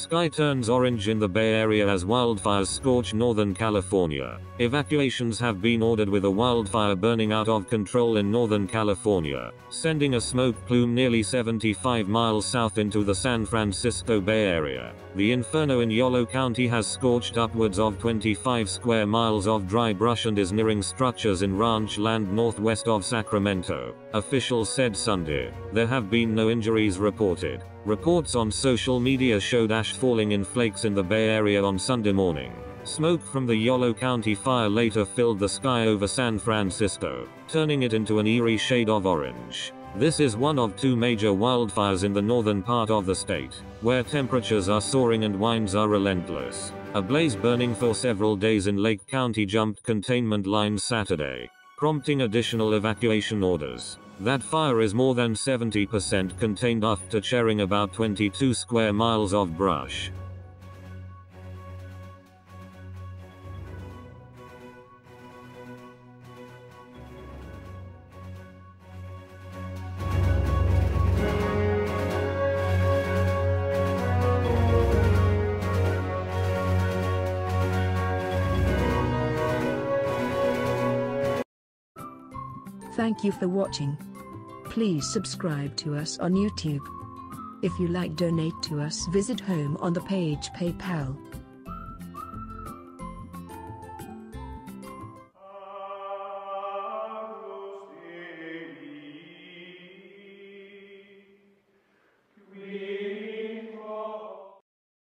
Sky turns orange in the Bay Area as wildfires scorch Northern California. Evacuations have been ordered with a wildfire burning out of control in Northern California, sending a smoke plume nearly 75 miles south into the San Francisco Bay Area. The inferno in Yolo County has scorched upwards of 25 square miles of dry brush and is nearing structures in ranch land northwest of Sacramento, officials said Sunday. There have been no injuries reported. Reports on social media showed ash falling in flakes in the Bay Area on Sunday morning. Smoke from the Yolo County fire later filled the sky over San Francisco, turning it into an eerie shade of orange. This is one of two major wildfires in the northern part of the state, where temperatures are soaring and winds are relentless. A blaze burning for several days in Lake County jumped containment lines Saturday, prompting additional evacuation orders. That fire is more than 70% contained after sharing about 22 square miles of brush. Thank you for watching. Please subscribe to us on YouTube. If you like, donate to us, visit home on the page PayPal.